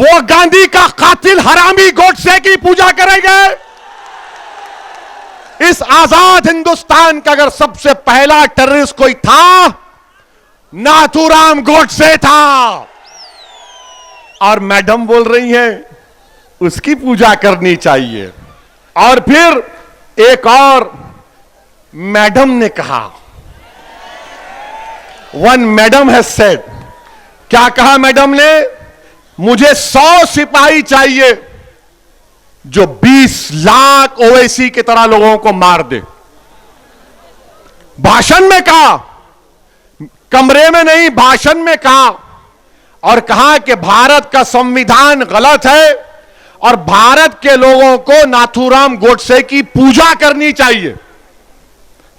वो गांधी का कातिल हरामी गोडसे की पूजा करेंगे। इस आजाद हिंदुस्तान का अगर सबसे पहला टेररिस्ट कोई था, नाथूराम गोडसे था। और मैडम बोल रही हैं उसकी पूजा करनी चाहिए। और फिर एक और मैडम ने कहा, वन मैडम हैज सेड, क्या कहा मैडम ने? मुझे 100 सिपाही चाहिए जो 20 लाख ओवैसी की तरह लोगों को मार दे। भाषण में कहा, कमरे में नहीं, भाषण में कहा। और कहा कि भारत का संविधान गलत है और भारत के लोगों को नाथूराम गोडसे की पूजा करनी चाहिए।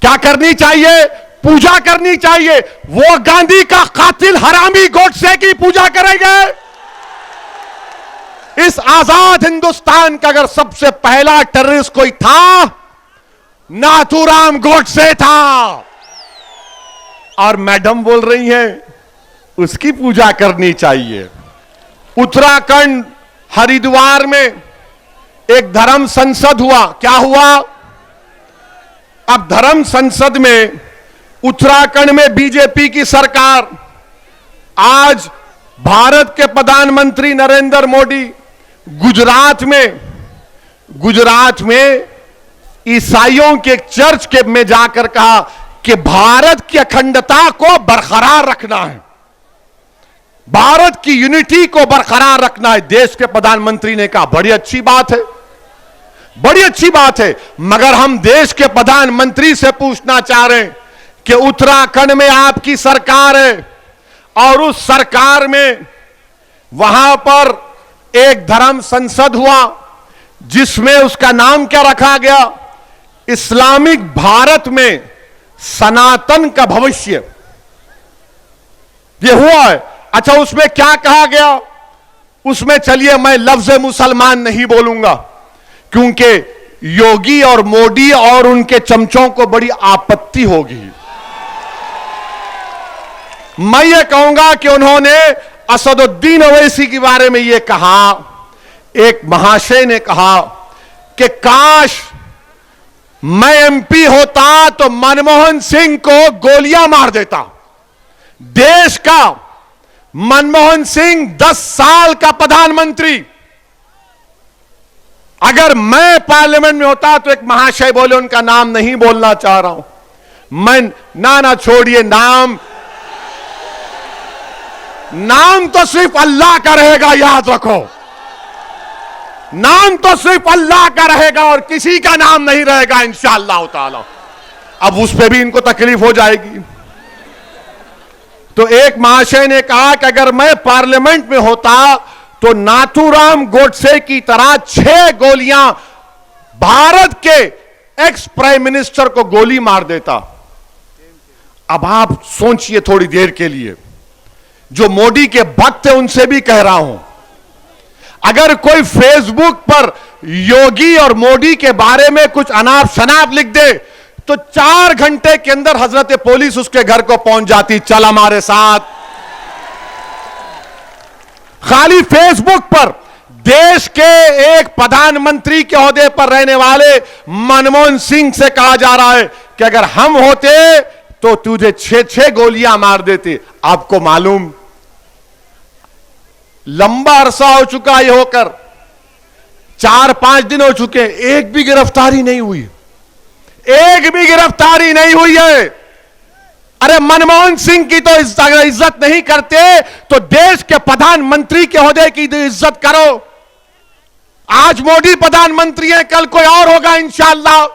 क्या करनी चाहिए? पूजा करनी चाहिए। वो गांधी का कातिल हरामी गोडसे की पूजा करेंगे। इस आजाद हिंदुस्तान का अगर सबसे पहला टेररिस्ट कोई था, नाथूराम गोडसे था। और मैडम बोल रही हैं उसकी पूजा करनी चाहिए। उत्तराखंड हरिद्वार में एक धर्म संसद हुआ। क्या हुआ? अब धर्म संसद में उत्तराखंड में बीजेपी की सरकार, आज भारत के प्रधानमंत्री नरेंद्र मोदी गुजरात में ईसाइयों के एक चर्च के में जाकर कहा कि भारत की अखंडता को बरकरार रखना है, भारत की यूनिटी को बरकरार रखना है। देश के प्रधानमंत्री ने कहा बड़ी अच्छी बात है, बड़ी अच्छी बात है। मगर हम देश के प्रधानमंत्री से पूछना चाह रहे हैं कि उत्तराखंड में आपकी सरकार है और उस सरकार में वहां पर एक धर्म संसद हुआ जिसमें उसका नाम क्या रखा गया? इस्लामिक भारत में सनातन का भविष्य, ये हुआ है। अच्छा, उसमें क्या कहा गया? उसमें चलिए मैं लफ्ज मुसलमान नहीं बोलूंगा क्योंकि योगी और मोदी और उनके चमचों को बड़ी आपत्ति होगी। मैं ये कहूंगा कि उन्होंने असदुद्दीन ओवैसी के बारे में ये कहा, एक महाशय ने कहा कि काश मैं एमपी होता तो मनमोहन सिंह को गोलियां मार देता। देश का मनमोहन सिंह 10 साल का प्रधानमंत्री, अगर मैं पार्लियामेंट में होता तो एक महाशय बोले, उनका नाम नहीं बोलना चाह रहा हूं मैं, ना छोड़िए, नाम तो सिर्फ अल्लाह का रहेगा, याद रखो। नाम तो सिर्फ अल्लाह का रहेगा और किसी का नाम नहीं रहेगा इंशाअल्लाह ताला। अब उस पर भी इनको तकलीफ हो जाएगी। तो एक महाशय ने कहा कि अगर मैं पार्लियामेंट में होता तो नाथूराम गोडसे की तरह 6 गोलियां भारत के एक्स प्राइम मिनिस्टर को गोली मार देता। अब आप सोचिए थोड़ी देर के लिए, जो मोदी के भक्त है उनसे भी कह रहा हूं, अगर कोई फेसबुक पर योगी और मोदी के बारे में कुछ अनाप शनाप लिख दे तो 4 घंटे के अंदर हजरत पुलिस उसके घर को पहुंच जाती, चल हमारे साथ। खाली फेसबुक पर देश के एक प्रधानमंत्री के ओहदे पर रहने वाले मनमोहन सिंह से कहा जा रहा है कि अगर हम होते तो तुझे 6 गोलियां मार देते। आपको मालूम, लंबा अरसा हो चुका ये होकर, 4-5 दिन हो चुके, एक भी गिरफ्तारी नहीं हुई, एक भी गिरफ्तारी नहीं हुई है। अरे मनमोहन सिंह की तो इज्जत नहीं करते तो देश के प्रधानमंत्री के ओहदे की इज्जत करो। आज मोदी प्रधानमंत्री है, कल कोई और होगा इंशाअल्लाह,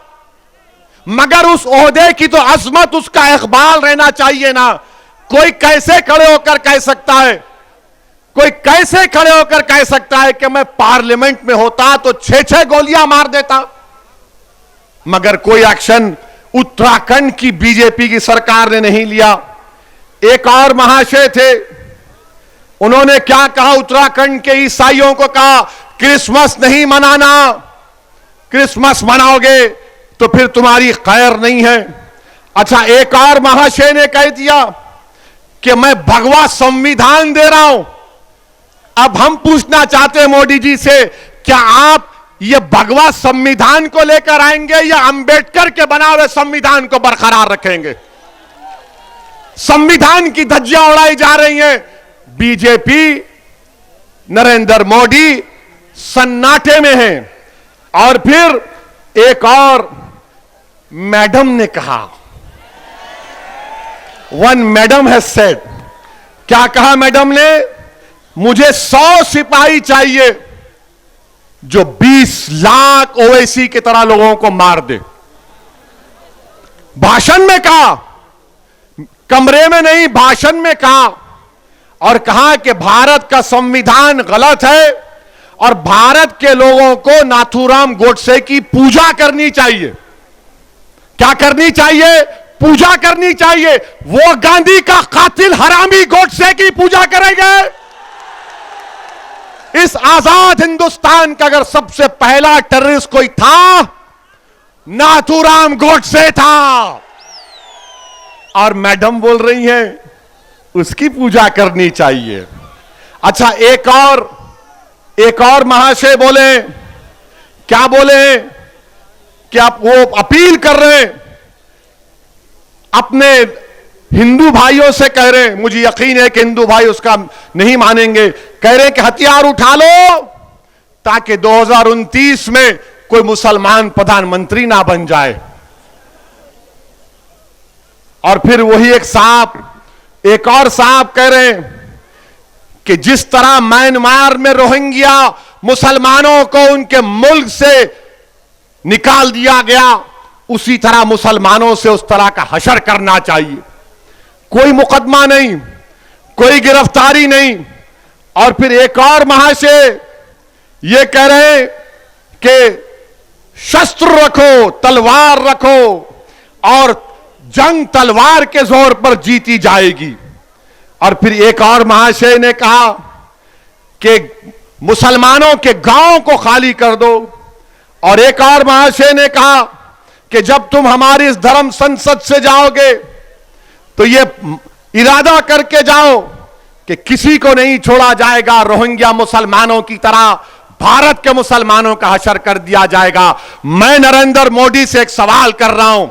मगर उस ओहदे की तो अजमत, उसका इकबाल रहना चाहिए ना। कोई कैसे खड़े होकर कह सकता है, कोई कैसे खड़े होकर कह सकता है कि मैं पार्लियामेंट में होता तो 6 गोलियां मार देता? मगर कोई एक्शन उत्तराखंड की बीजेपी की सरकार ने नहीं लिया। एक और महाशय थे, उन्होंने क्या कहा? उत्तराखंड के ईसाइयों को कहा क्रिसमस नहीं मनाना, क्रिसमस मनाओगे तो फिर तुम्हारी खैर नहीं है। अच्छा, एक और महाशय ने कह दिया कि मैं भगवा संविधान दे रहा हूं। अब हम पूछना चाहते हैं मोदी जी से, क्या आप ये भगवा संविधान को लेकर आएंगे या अंबेडकर के बना हुए संविधान को बरकरार रखेंगे? संविधान की धज्जियां उड़ाई जा रही हैं। बीजेपी, नरेंद्र मोदी सन्नाटे में हैं। और फिर एक और मैडम ने कहा, वन मैडम हैज सेड, क्या कहा मैडम ने? मुझे 100 सिपाही चाहिए जो 20 लाख ओवैसी की तरह लोगों को मार दे। भाषण में कहा, कमरे में नहीं, भाषण में कहा। और कहा कि भारत का संविधान गलत है और भारत के लोगों को नाथूराम गोडसे की पूजा करनी चाहिए। क्या करनी चाहिए? पूजा करनी चाहिए। वो गांधी का कातिल हरामी गोडसे की पूजा करेंगे। इस आजाद हिंदुस्तान का अगर सबसे पहला टेररिस्ट कोई था, नाथूराम गोडसे था। और मैडम बोल रही हैं उसकी पूजा करनी चाहिए। अच्छा, एक और महाशय बोले, क्या बोले कि आप वो अपील कर रहे हैं, अपने हिंदू भाइयों से कह रहे हैं, मुझे यकीन है कि हिंदू भाई उसका नहीं मानेंगे, कह रहे हैं कि हथियार उठा लो ताकि 2029 में कोई मुसलमान प्रधानमंत्री ना बन जाए। और फिर वही एक और साहब कह रहे हैं कि जिस तरह म्यांमार में रोहिंग्या मुसलमानों को उनके मुल्क से निकाल दिया गया, उसी तरह मुसलमानों से उस तरह का हशर करना चाहिए। कोई मुकदमा नहीं, कोई गिरफ्तारी नहीं। और फिर एक और महाशय ये कह रहे हैं कि शस्त्र रखो, तलवार रखो और जंग तलवार के जोर पर जीती जाएगी। और फिर एक और महाशय ने कहा कि मुसलमानों के गांव को खाली कर दो। और एक और महाशय ने कहा कि जब तुम हमारी इस धर्म संसद से जाओगे तो ये इरादा करके जाओ कि किसी को नहीं छोड़ा जाएगा, रोहिंग्या मुसलमानों की तरह भारत के मुसलमानों का हशर कर दिया जाएगा। मैं नरेंद्र मोदी से एक सवाल कर रहा हूं,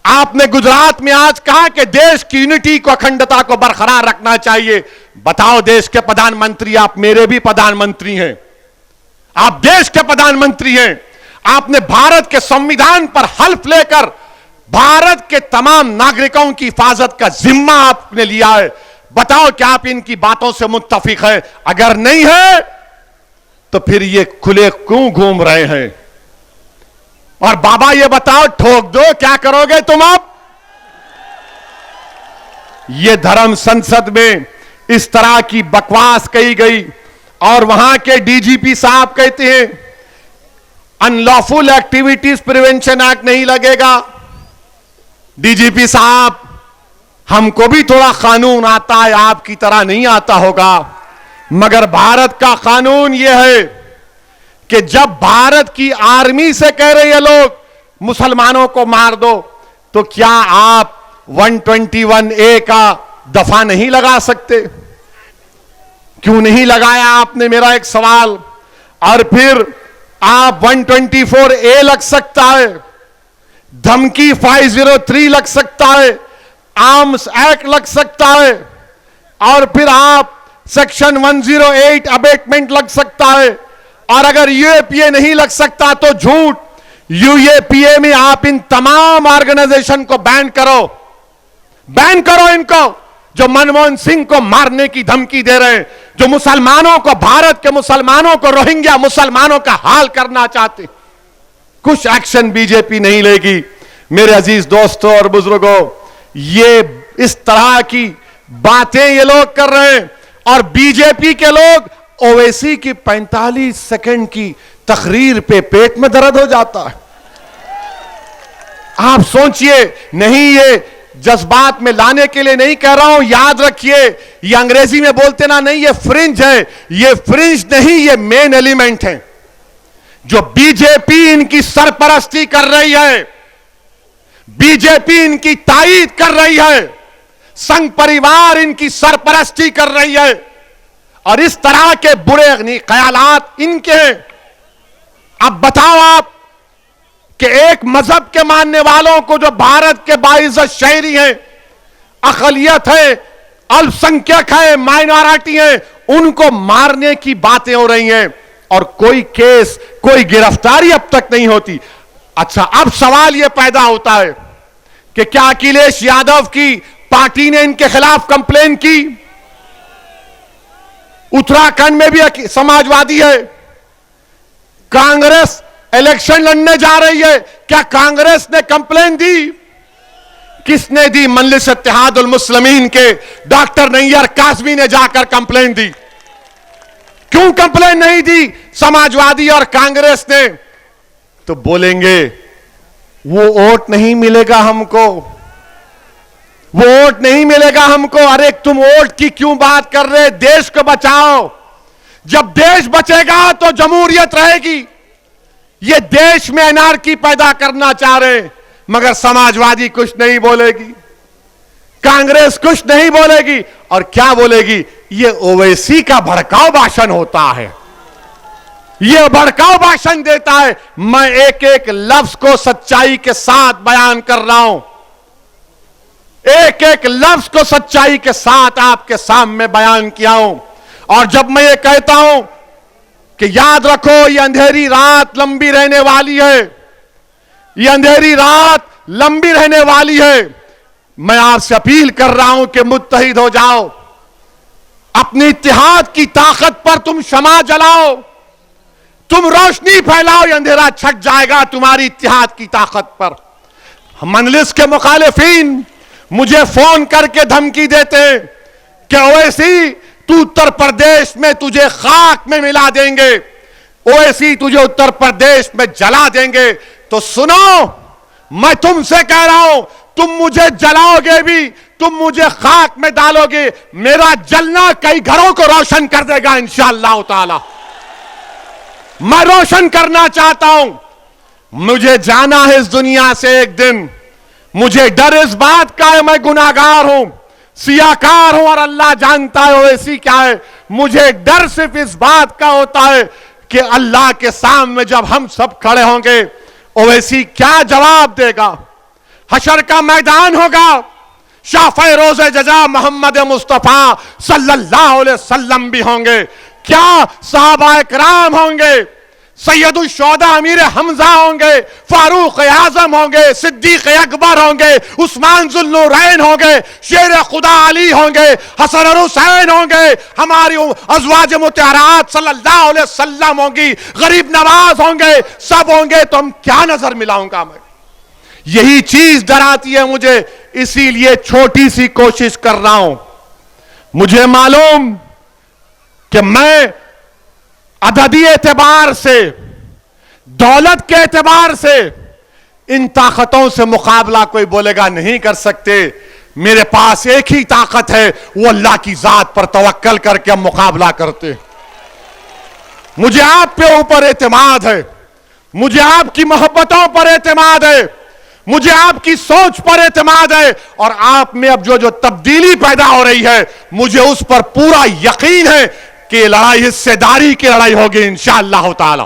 आपने गुजरात में आज कहा कि देश की यूनिटी को, अखंडता को बरकरार रखना चाहिए। बताओ, देश के प्रधानमंत्री, आप मेरे भी प्रधानमंत्री हैं, आप देश के प्रधानमंत्री हैं, आपने भारत के संविधान पर हल्फ लेकर भारत के तमाम नागरिकों की हिफाजत का जिम्मा आपने लिया है। बताओ क्या आप इनकी बातों से मुत्तफिक हैं? अगर नहीं है तो फिर ये खुले क्यों घूम रहे हैं? और बाबा ये बताओ, ठोक दो, क्या करोगे तुम अब? ये धर्म संसद में इस तरह की बकवास कही गई और वहां के डीजीपी साहब कहते हैं अनलॉफुल एक्टिविटीज प्रिवेंशन एक्ट नहीं लगेगा। डीजीपी साहब, हमको भी थोड़ा कानून आता है, आपकी तरह नहीं आता होगा, मगर भारत का कानून यह है कि जब भारत की आर्मी से कह रहे हैं लोग मुसलमानों को मार दो, तो क्या आप 121A का दफा नहीं लगा सकते? क्यों नहीं लगाया आपने, मेरा एक सवाल। और फिर आप 124A लग सकता है, धमकी 503 लग सकता है, आर्म्स एक्ट लग सकता है, और फिर आप सेक्शन 108 अबेटमेंट लग सकता है। और अगर यूएपीए नहीं लग सकता तो झूठ, यूएपीए में आप इन तमाम ऑर्गेनाइजेशन को बैन करो इनको, जो मनमोहन सिंह को मारने की धमकी दे रहे हैं, जो मुसलमानों को, भारत के मुसलमानों को, रोहिंग्या मुसलमानों का हाल करना चाहते। कुछ एक्शन बीजेपी नहीं लेगी। मेरे अजीज दोस्तों और बुजुर्गों, ये इस तरह की बातें ये लोग कर रहे हैं और बीजेपी के लोग ओवैसी की 45 सेकंड की तकरीर पे पेट में दर्द हो जाता है। आप सोचिए, नहीं ये जज्बात में लाने के लिए नहीं कह रहा हूं, याद रखिए, ये अंग्रेजी में बोलते ना, नहीं ये फ्रिंज है, ये फ्रिंज नहीं, ये मेन एलिमेंट है। जो बीजेपी इनकी सरपरस्ती कर रही है, बीजेपी इनकी तायीद कर रही है, संघ परिवार इनकी सरपरस्ती कर रही है, और इस तरह के बुरे ख्यालात इनके हैं। अब बताओ आप कि एक मजहब के मानने वालों को, जो भारत के बाइज्जत शहरी हैं, अकलियत है, अल्पसंख्यक है, माइनॉरिटी है, उनको मारने की बातें हो रही हैं और कोई केस, कोई गिरफ्तारी अब तक नहीं होती। अच्छा, अब सवाल यह पैदा होता है कि क्या अखिलेश यादव की पार्टी ने इनके खिलाफ कंप्लेन की? उत्तराखंड में भी समाजवादी है, कांग्रेस इलेक्शन लड़ने जा रही है, क्या कांग्रेस ने कंप्लेन दी? किसने दी? मजलिस इत्तेहादुल मुस्लिमीन के डॉक्टर नैयर कासमी ने जाकर कंप्लेन दी। क्यों कंप्लेन नहीं दी समाजवादी और कांग्रेस ने? तो बोलेंगे वो वोट नहीं मिलेगा हमको, वो वोट नहीं मिलेगा हमको। अरे तुम वोट की क्यों बात कर रहे? देश को बचाओ। जब देश बचेगा तो जमहूरियत रहेगी। ये देश में एनार्की पैदा करना चाह रहे, मगर समाजवादी कुछ नहीं बोलेगी, कांग्रेस कुछ नहीं बोलेगी। और क्या बोलेगी? ये ओवैसी का भड़काऊ भाषण होता है, ये भड़काऊ भाषण देता है। मैं एक एक लफ्ज को सच्चाई के साथ बयान कर रहा हूं, एक एक लफ्ज को सच्चाई के साथ आपके सामने बयान किया हूं। और जब मैं ये कहता हूं कि याद रखो ये अंधेरी रात लंबी रहने वाली है, ये अंधेरी रात लंबी रहने वाली है, मैं आपसे अपील कर रहा हूं कि मुत्तहिद हो जाओ, अपनी इत्तेहाद की ताकत पर तुम शमा जलाओ, तुम रोशनी फैलाओ, ये अंधेरा छट जाएगा तुम्हारी इत्तेहाद की ताकत पर। मजलिस के मुखालिफिन मुझे फोन करके धमकी देते कि ओवैसी तू उत्तर प्रदेश में तुझे खाक में मिला देंगे, ओवैसी तुझे उत्तर प्रदेश में जला देंगे। तो सुनो, मैं तुमसे कह रहा हूं, तुम मुझे जलाओगे भी, तुम मुझे खाक में डालोगे, मेरा जलना कई घरों को रोशन कर देगा इंशाअल्लाह ताला। मैं रोशन करना चाहता हूं। मुझे जाना है इस दुनिया से एक दिन। मुझे डर इस बात का है मैं गुनाहगार हूं, सियाकार हूं और अल्लाह जानता है ओवैसी क्या है। मुझे डर सिर्फ इस बात का होता है कि अल्लाह के सामने जब हम सब खड़े होंगे, ओवैसी क्या जवाब देगा? हशर का मैदान होगा, शाफ़े रोज़े जज़ा मोहम्मद मुस्तफ़ा सल्लल्लाहु अलैहि वसल्लम भी होंगे, क्या सहाबा इकराम होंगे, सैयदुल शुहदा अमीर हमजा होंगे, फारूक आजम होंगे, सिद्दीक अकबर होंगे, उस्मान जुल्नूरैन होंगे, शेर खुदा अली होंगे, हसन और हुसैन होंगे, हमारी अज़वाज मुतहरात सल्लल्लाहु अलैहि वसल्लम होंगी, गरीब नवाज होंगे, सब होंगे। तो हम क्या नजर मिलाऊंगा मैं? यही चीज डराती है मुझे, इसीलिए छोटी सी कोशिश कर रहा हूं। मुझे मालूम कि मैं अददी एतबार से, दौलत के एतबार से इन ताकतों से मुकाबला कोई बोलेगा नहीं कर सकते। मेरे पास एक ही ताकत है, वो अल्लाह की जात पर तवक्कल करके हम मुकाबला करते। मुझे आप पे ऊपर एतमाद है, मुझे आपकी मोहब्बतों पर एतमाद है, मुझे आपकी सोच पर एतमाद है, और आप में अब जो तब्दीली पैदा हो रही है, मुझे उस पर पूरा यकीन है कि लड़ाई हिस्सेदारी की लड़ाई होगी इंशाअल्लाह ताला।